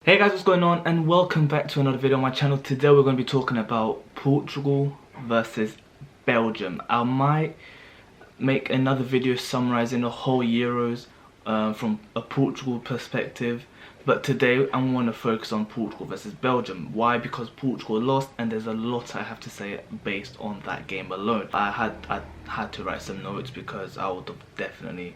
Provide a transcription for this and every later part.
Hey guys, what's going on, and welcome back to another video on my channel. Today we're going to be talking about Portugal versus Belgium. I might make another video summarizing the whole Euros from a Portugal perspective, but today I want to focus on Portugal versus Belgium. Why? Because Portugal lost, and there's a lot I have to say based on that game alone. I had to write some notes because I would have definitely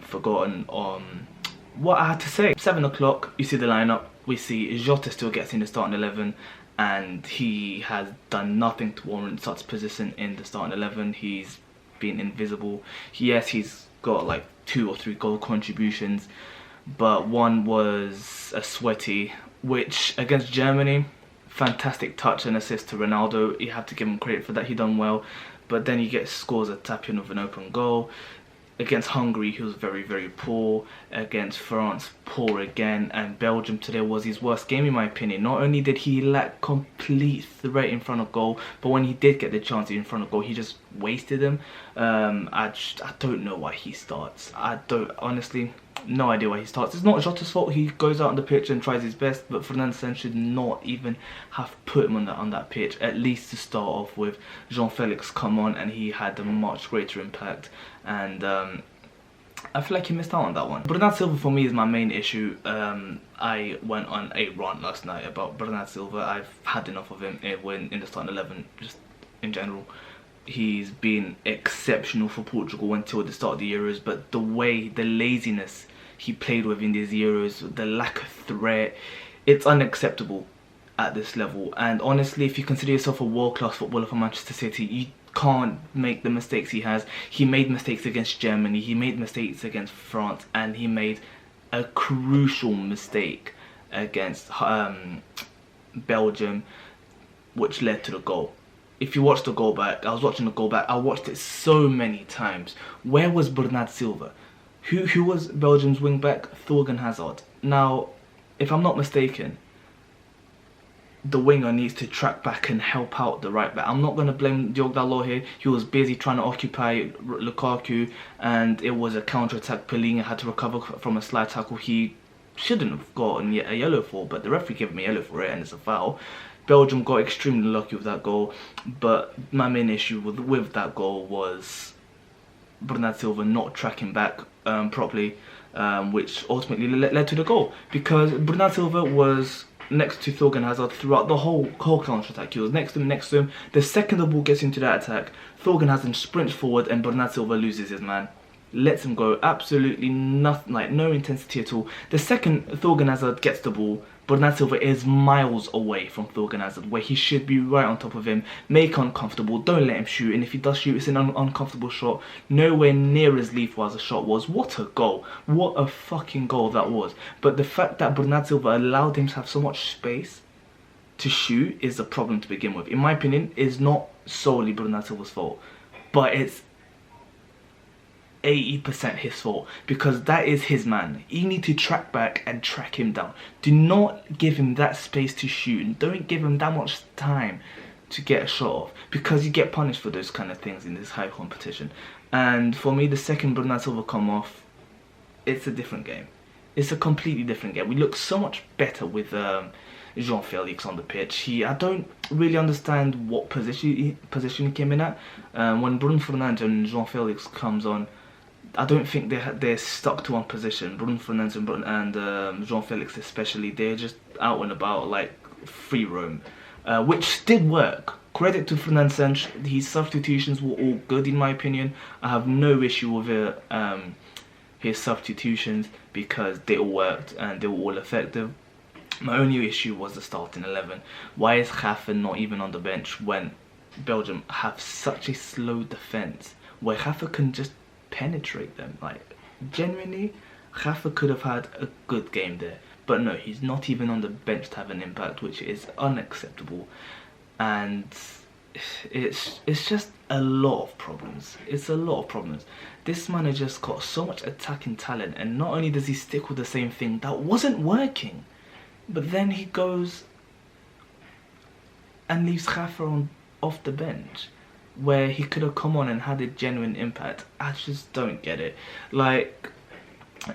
forgotten on what I had to say. 7 o'clock, you see the lineup. We see Jota still gets in the starting 11, and he has done nothing to warrant such position in the starting 11. He's been invisible. Yes, he's got like 2 or 3 goal contributions, but one was a sweaty, which against Germany, fantastic touch and assist to Ronaldo. You have to give him credit for that. He done well, but then he scores a tap-in of an open goal. Against Hungary, he was very, very poor. Against France, poor again. And Belgium today was his worst game, in my opinion. Not only did he lack complete threat in front of goal, but when he did get the chance in front of goal, he just wasted them. I don't know why he starts. I don't, honestly, no idea why he starts. It's not Jota's fault. He goes out on the pitch and tries his best, but Fernando Santos should not even have put him on that pitch, at least to start off with. Jean-Felix come on, and he had a much greater impact, and I feel like he missed out on that one. Bernardo Silva for me is my main issue. I went on a rant last night about Bernardo Silva. I've had enough of him in the starting 11, just in general. He's been exceptional for Portugal until the start of the Euros, but the laziness he played with in these Euros, the lack of threat, it's unacceptable at this level. And honestly, if you consider yourself a world-class footballer for Manchester City, you can't make the mistakes he has. He made mistakes against Germany, he made mistakes against France, and he made a crucial mistake against Belgium, which led to the goal. If you watch the goal back, I was watching the goal back, I watched it so many times. Where was Bernardo Silva? Who was Belgium's wing back? Thorgan Hazard. Now, if I'm not mistaken, the winger needs to track back and help out the right back. I'm not going to blame Diogo Dalot here. He was busy trying to occupy Lukaku, and it was a counter-attack. Pelinha had to recover from a slide tackle he shouldn't have gotten a yellow for, but the referee gave him a yellow for it, and it's a foul. Belgium got extremely lucky with that goal, but my main issue with that goal was Bernardo Silva not tracking back properly, which ultimately led to the goal, because Bernardo Silva was next to Thorgan Hazard throughout the whole counter-attack. He was next to him. The second the ball gets into that attack, Thorgan Hazard sprints forward and Bernardo Silva loses his man. Lets him go. Absolutely nothing, like no intensity at all. The second Thorgan Hazard gets the ball, Bernardo Silva is miles away from Thorgan Hazard, where he should be right on top of him. Make uncomfortable, don't let him shoot, and if he does shoot, it's an uncomfortable shot. Nowhere near as lethal as the shot was. What a goal. What a fucking goal that was. But the fact that Bernardo Silva allowed him to have so much space to shoot is a problem to begin with. In my opinion, it's not solely Bernardo Silva's fault, but it's 80% his fault, because that is his man. You need to track back and track him down. Do not give him that space to shoot, and don't give him that much time to get a shot off, because you get punished for those kind of things in this high competition. And for me, the second Bernardo Silva come off, it's a different game. It's a completely different game. We look so much better with Jean-Felix on the pitch. I don't really understand what position he came in at. When Bruno Fernandes and Jean-Felix comes on, I don't think they're stuck to one position. Bruno Fernandes and Jean-Felix especially, they're just out and about like free roam, which did work. Credit to Fernando Santos, his substitutions were all good in my opinion. I have no issue with his substitutions because they all worked and they were all effective. My only issue was the starting 11. Why is Rafa not even on the bench when Belgium have such a slow defense where Rafa can just penetrate them? Like, genuinely, Rafa could have had a good game there, but no, he's not even on the bench to have an impact, which is unacceptable. And it's just a lot of problems. It's a lot of problems. This manager's got so much attacking talent, and not only does he stick with the same thing that wasn't working, but then he goes and leaves Rafa off the bench, where he could have come on and had a genuine impact. I just don't get it. Like,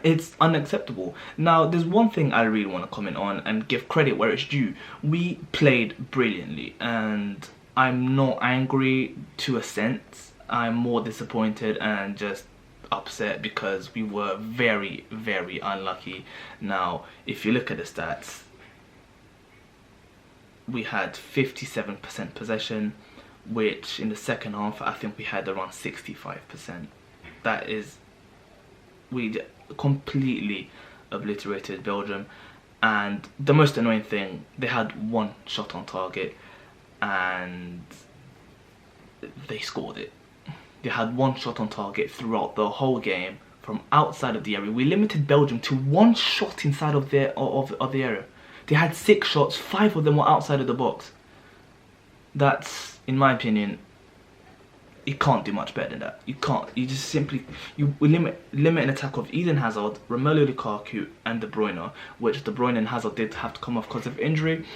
It's unacceptable. Now, there's one thing I really want to comment on and give credit where it's due. We played brilliantly, and I'm not angry to a sense. I'm more disappointed and just upset because we were very, very unlucky. Now, if you look at the stats, we had 57% possession, which in the second half, I think we had around 65%. That is, we completely obliterated Belgium. And the most annoying thing, they had one shot on target and they scored it. They had one shot on target throughout the whole game from outside of the area. We limited Belgium to one shot inside of the area. They had 6 shots, 5 of them were outside of the box. That's, in my opinion, you can't do much better than that. You can't. You just simply, you limit an attack of Eden Hazard, Romelu Lukaku and De Bruyne, which De Bruyne and Hazard did have to come off because of injury,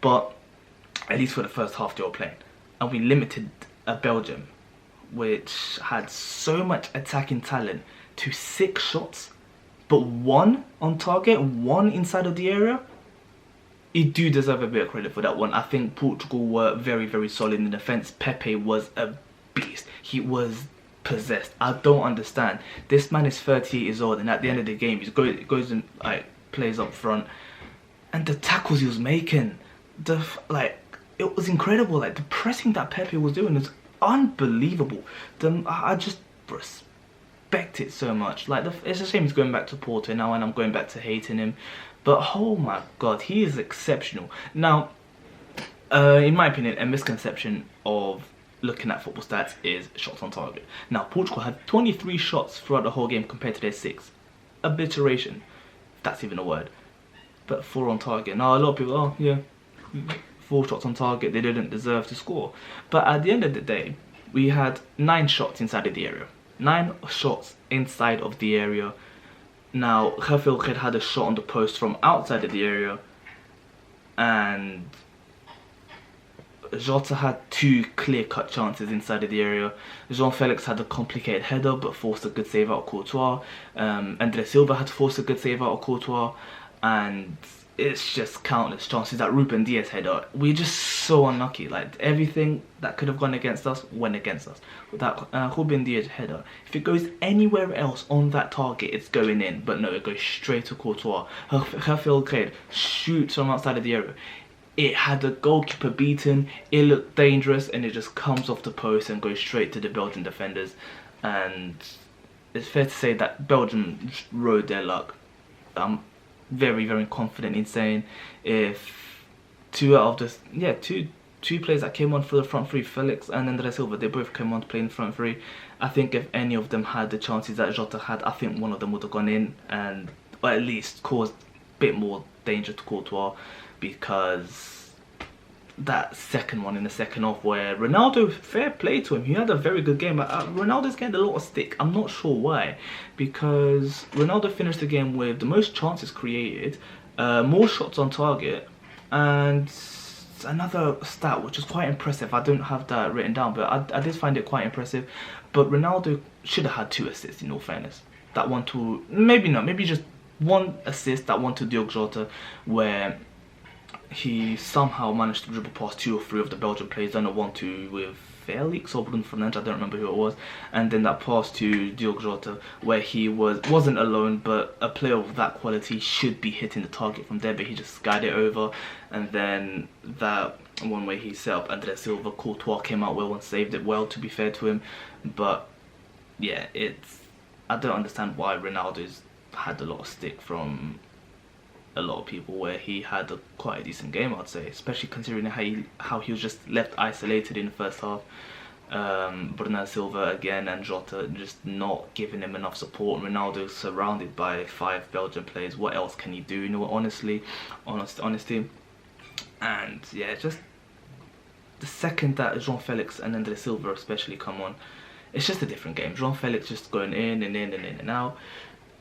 but at least for the first half they were playing. And we limited Belgium, which had so much attacking talent, to 6 shots, but 1 on target, 1 inside of the area. You do deserve a bit of credit for that one. I think Portugal were very, very solid in defence. Pepe was a beast. He was possessed. I don't understand. This man is 38 years old, and at the end of the game, he goes and like plays up front, and the tackles he was making, it was incredible. Like the pressing that Pepe was doing is unbelievable. I just respect it so much. Like it's a shame he's going back to Porto now, and I'm going back to hating him. But oh my god, he is exceptional. Now, in my opinion, a misconception of looking at football stats is shots on target. Now, Portugal had 23 shots throughout the whole game compared to their 6. Obliteration, if that's even a word. But 4 on target. Now, a lot of people, oh yeah, 4 shots on target, they didn't deserve to score. But at the end of the day, we had 9 shots inside of the area. 9 shots inside of the area. Now, Rafael had a shot on the post from outside of the area, and Jota had 2 clear-cut chances inside of the area. Jean-Felix had a complicated header but forced a good save out of Courtois. Andre Silva had to force a good save out of Courtois, and it's just countless chances. That Ruben Diaz header, we're just so unlucky. Like everything that could have gone against us went against us. With that Ruben Diaz header, if it goes anywhere else on that target, it's going in. But no, it goes straight to Courtois. Rafael shoots from outside of the area. It had the goalkeeper beaten. It looked dangerous, and it just comes off the post and goes straight to the Belgian defenders. And it's fair to say that Belgium rode their luck. Very, very confident in saying if 2 out of the two players that came on for the front 3, Felix and Andre Silva, they both came on to play in the front 3. I think if any of them had the chances that Jota had, I think one of them would have gone in and or at least caused a bit more danger to Courtois, because that second one in the second half where Ronaldo, fair play to him, he had a very good game. Ronaldo's getting a lot of stick. I'm not sure why, because Ronaldo finished the game with the most chances created, more shots on target, and another stat which is quite impressive. I don't have that written down, but I did find it quite impressive. But Ronaldo should have had 2 assists in all fairness. That one to, maybe not, maybe just 1 assist, that one to Diogo Jota, where he somehow managed to dribble past 2 or 3 of the Belgian players. Then a 1-2 with Felix or Bruno Fernandes, I don't remember who it was. And then that pass to Diogo Jota, where he wasn't alone, but a player of that quality should be hitting the target from there, but he just skied it over. And then that one where he set up Andre Silva, Courtois came out well and saved it well, to be fair to him. But yeah, I don't understand why Ronaldo's had a lot of stick from a lot of people, where he had quite a decent game, I'd say, especially considering how he was just left isolated in the first half. Bruno Silva again and Jota just not giving him enough support. Ronaldo surrounded by 5 Belgian players. What else can he do? You know, honesty. And yeah, just the second that Jean-Felix and Andre Silva especially come on, it's just a different game. Jean-Felix just going in and in and in and out,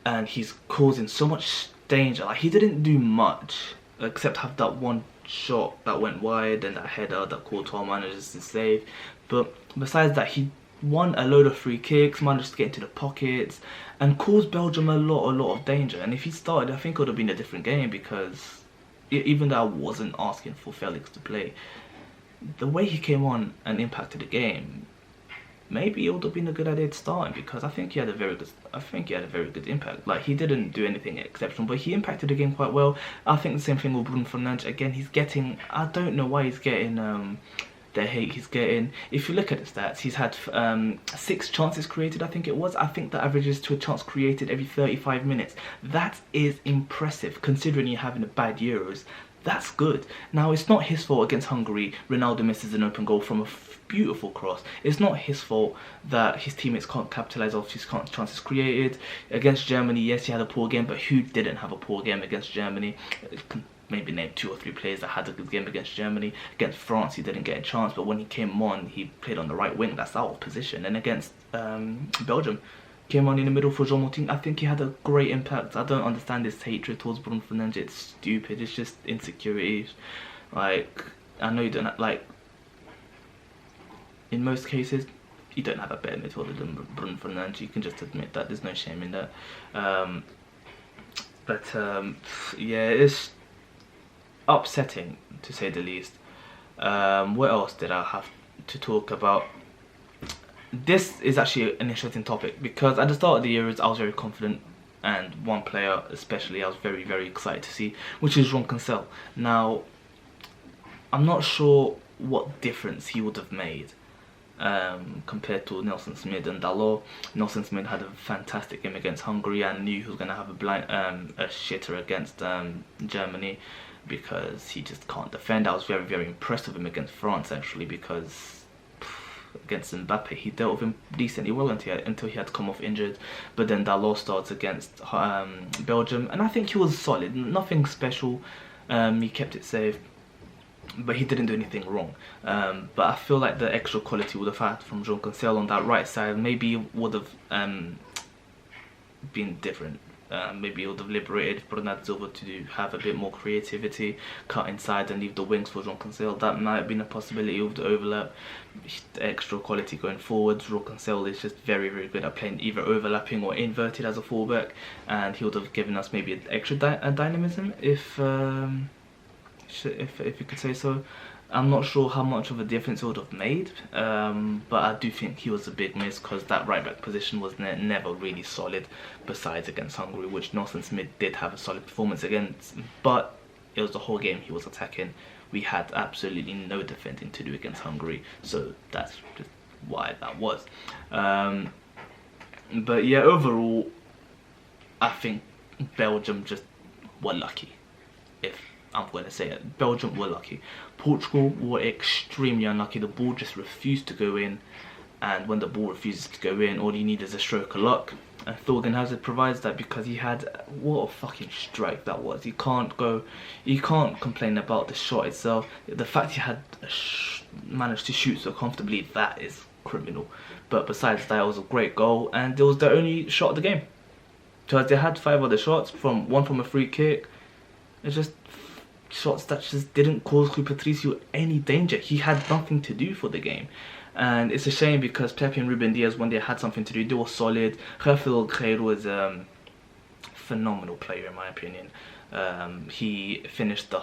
and he's causing so much danger. Like, he didn't do much except have that one shot that went wide and that header that Courtois manages to save, but besides that, he won a load of free kicks, managed to get into the pockets, and caused Belgium a lot of danger. And if he started, I think it would have been a different game, because even though I wasn't asking for Felix to play, the way he came on and impacted the game, maybe it would have been a good idea to start him, because I think he had a very good impact. Like, he didn't do anything exceptional, but he impacted the game quite well. I think the same thing with Bruno Fernandes. Again, he's getting, I don't know why he's getting the hate he's getting. If you look at the stats, he's had 6 chances created, I think it was. I think that averages to a chance created every 35 minutes. That is impressive, considering you're having a bad Euros. That's good. Now, it's not his fault against Hungary. Ronaldo misses an open goal from a beautiful cross. It's not his fault that his teammates can't capitalise off his chances created. Against Germany, yes, he had a poor game, but who didn't have a poor game against Germany? Maybe name 2 or 3 players that had a good game against Germany. Against France, he didn't get a chance, but when he came on, he played on the right wing. That's out of position. And against Belgium, came on in the middle for Jean Martin. I think he had a great impact. I don't understand this hatred towards Bruno Fernandes. It's stupid. It's just insecurities. Like, I know you don't have, like, in most cases, you don't have a better midfielder than Bruno Fernandes. You can just admit that. There's no shame in that. Yeah, it's upsetting, to say the least. What else did I have to talk about? This is actually an interesting topic, because at the start of the Euros I was very confident, and one player especially I was very excited to see, which is Jean Cancel. Now, I'm not sure what difference he would have made compared to Nelson Smith and Dalot. Nelson Smith had a fantastic game against Hungary, and knew he was going to have a shitter against Germany, because he just can't defend. I was very impressed with him against France, actually, because against Mbappe he dealt with him decently well until he had to come off injured. But then Dalot starts against Belgium, and I think he was solid. Nothing special. He kept it safe, but he didn't do anything wrong. But I feel like the extra quality would have had from Jean Cancel on that right side maybe would have been different. Maybe it would have liberated Bernardo Silva to have a bit more creativity, cut inside and leave the wings for Jean Cancel. That might have been a possibility of the overlap. The extra quality going forward. Jean Cancel is just very good at playing either overlapping or inverted as a fullback, and he would have given us maybe an extra dynamism, if you could say so. I'm not sure how much of a difference it would have made, but I do think he was a big miss, because that right back position was never really solid, besides against Hungary, which Nelson Smith did have a solid performance against, but it was the whole game he was attacking. We had absolutely no defending to do against Hungary, so that's just why that was. But yeah, overall, I think Belgium just were lucky, if I'm going to say it. Belgium were lucky. Portugal were extremely unlucky. The ball just refused to go in, and when the ball refuses to go in, all you need is a stroke of luck. And Thorgan Hazard provides that, because he had, what a fucking strike that was. You can't complain about the shot itself. The fact he had managed to shoot so comfortably, that is criminal. But besides that, it was a great goal, and it was the only shot of the game. So they had 5 other shots, one from a free kick. It's just shots that just didn't cause Rui Patricio any danger. He had nothing to do for the game. And it's a shame, because Pepe and Ruben Diaz, when they had something to do, they were solid. Rafael Guerreiro was a phenomenal player, in my opinion. He finished the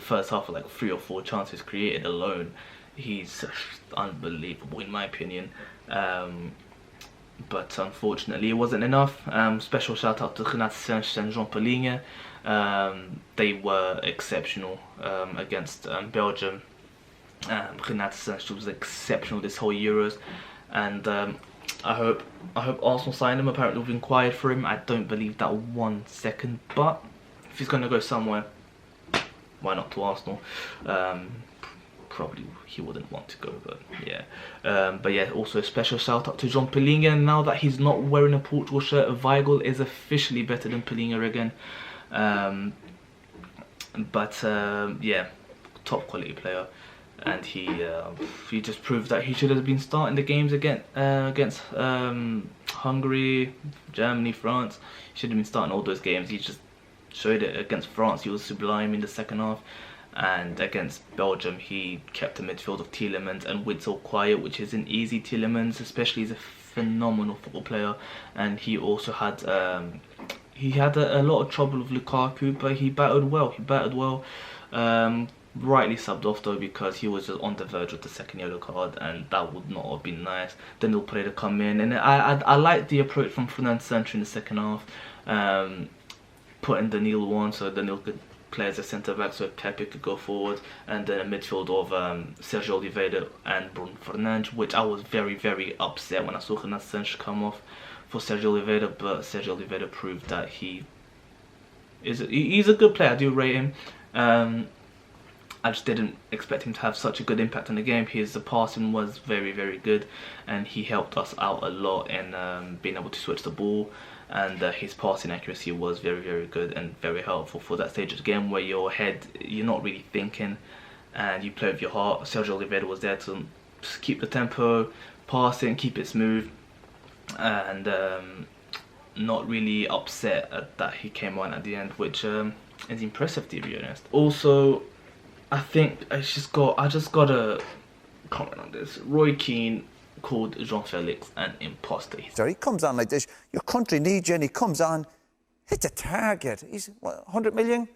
first half of like 3 or 4 chances created alone. He's unbelievable, in my opinion. But unfortunately it wasn't enough. Special shout out to Renato Sanches and Jean Paulinho. They were exceptional against Belgium. Renato Sanches was exceptional this whole Euros, and I hope Arsenal sign him. Apparently we've inquired for him. I don't believe that 1 second, but if he's going to go somewhere, why not to Arsenal? Probably he wouldn't want to go, but yeah. But yeah, also a special shout out to Jean Paulinho. Now that he's not wearing a Portugal shirt, Weigl is officially better than Paulinho again. Yeah, top quality player, and he just proved that he should have been starting the games against Hungary, Germany, France. He should have been starting all those games. He just showed it against France. He was sublime in the second half. and against Belgium he kept the midfield of Tielemans and Witsel quiet, which isn't easy. Tielemans especially is a phenomenal football player, and he also had a lot of trouble with Lukaku, but he battled well. Rightly subbed off though, because he was just on the verge of the second yellow card, and that would not have been nice. Danilo Pereira come in, and I liked the approach from Fernando Sancho in the second half, putting Danilo on so Danilo could play as a centre back, so Pepe could go forward, and then a midfield of Sergio Oliveira and Bruno Fernandes, which I was very upset when I saw Fernando Sancho come off for Sergio Oliveira, but Sergio Oliveira proved that he's a good player. I do rate him. I just didn't expect him to have such a good impact on the game. His passing was very good, and he helped us out a lot in being able to switch the ball, and his passing accuracy was very good and very helpful for that stage of the game where you're not really thinking and you play with your heart. Sergio Oliveira was there to just keep the tempo, passing, keep it smooth, and not really upset that he came on at the end, which is impressive, to be honest. Also, I think I just gotta comment on this. Roy Keane called Jean-Felix an imposter. So he comes on like this, your country needs you, and he comes on, hits a target. He's, what, 100 million?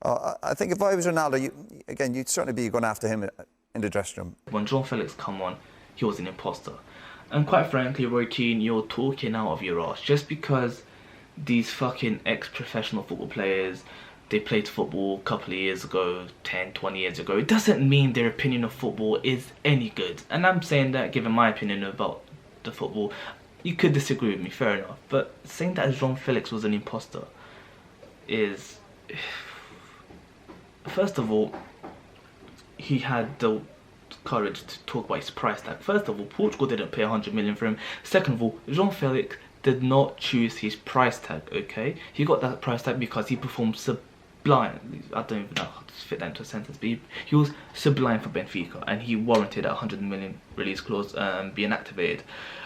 I think if I was Ronaldo, you'd certainly be going after him in the dressing room. When Jean-Felix come on, he was an imposter. And quite frankly, Roy Keane, you're talking out of your arse. Just because these fucking ex-professional football players, they played football a couple of years ago, 10, 20 years ago, it doesn't mean their opinion of football is any good. And I'm saying that, given my opinion about the football, you could disagree with me, fair enough. But saying that Jean-Felix was an imposter is... First of all, he had the courage to talk about his price tag. First of all, Portugal didn't pay 100 million for him. Second of all, Jean-Felix did not choose his price tag, okay? He got that price tag because he performed sublime. I don't even know how to fit that into a sentence, but he was sublime for Benfica, and he warranted that 100 million release clause being activated.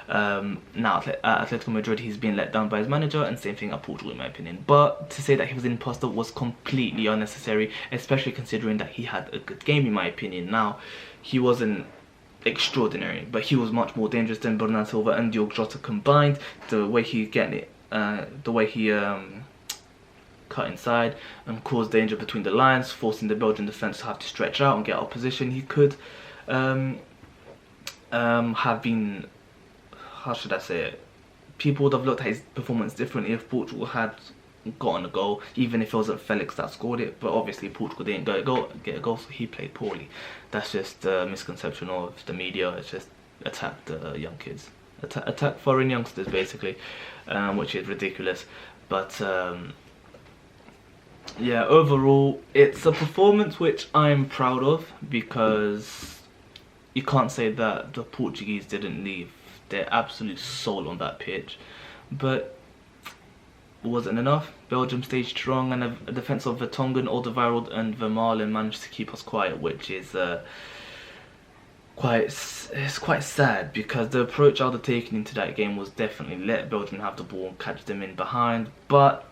Now at Atletico Madrid, he's been let down by his manager, and same thing at Portugal in my opinion. But to say that he was an imposter was completely unnecessary, especially considering that he had a good game in my opinion. Now, he wasn't extraordinary, but he was much more dangerous than Bernardo Silva and Diogo Jota combined. The way he cut inside and caused danger between the lines, forcing the Belgian defence to have to stretch out and get opposition. He could have been, how should I say it, people would have looked at his performance differently if Portugal had gotten a goal, even if it wasn't Felix that scored it. But obviously Portugal didn't get a goal, so he played poorly. That's just a misconception of the media. It's just attack the young kids, attack foreign youngsters basically, which is ridiculous. But yeah, overall it's a performance which I'm proud of, because you can't say that the Portuguese didn't leave their absolute soul on that pitch. But wasn't enough. Belgium stayed strong, and a defence of Vertonghen, Alderweireld and Vermaelen managed to keep us quiet, which is quite sad, because the approach I'd have taken into that game was definitely let Belgium have the ball and catch them in behind. But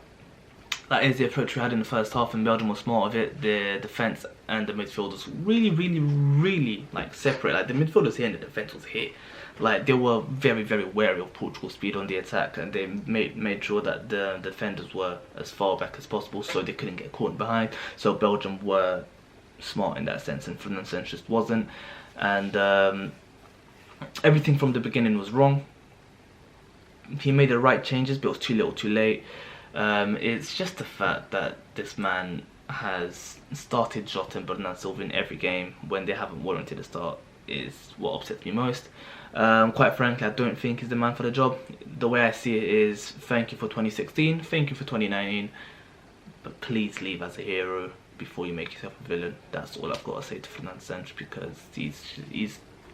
that is the approach we had in the first half, and Belgium was smart of it. The defence and the midfielders really like separate. Like the midfielders here and the defence was here. Like they were very wary of Portugal's speed on the attack, and they made sure that the defenders were as far back as possible so they couldn't get caught behind. So Belgium were smart in that sense, and Fernando Sancho just wasn't. And everything from the beginning was wrong. He made the right changes, but it was too little too late. It's just the fact that this man has started Jota and Bernardo Silva in every game when they haven't warranted a start is what upsets me most. Quite frankly, I don't think he's the man for the job. The way I see it is, thank you for 2016, thank you for 2019, but please leave as a hero before you make yourself a villain. That's all I've got to say to Fernando Sancho, because he's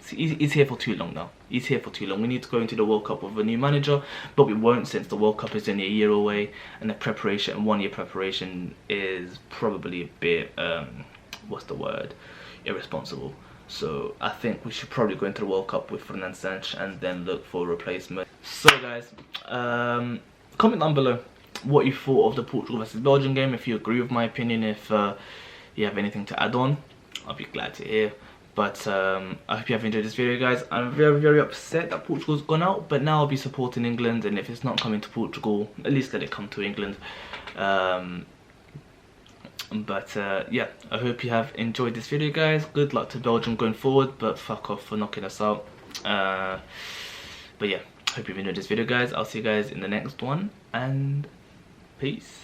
here for too long now. He's here for too long. We need to go into the World Cup with a new manager, but we won't, since the World Cup is only a year away, and the preparation, 1 year preparation, is probably a bit, what's the word, irresponsible. So I think we should probably go into the World Cup with Fernando Sancho and then look for a replacement. So guys, comment down below what you thought of the Portugal versus Belgium game, if you agree with my opinion, if you have anything to add on, I'll be glad to hear. But I hope you have enjoyed this video, guys. I'm very upset that Portugal's gone out, but now I'll be supporting England, and if it's not coming to Portugal, at least let it come to England. Yeah, I hope you have enjoyed this video, guys. Good luck to Belgium going forward, but fuck off for knocking us out. But yeah, hope you've enjoyed this video, guys. I'll see you guys in the next one, and peace.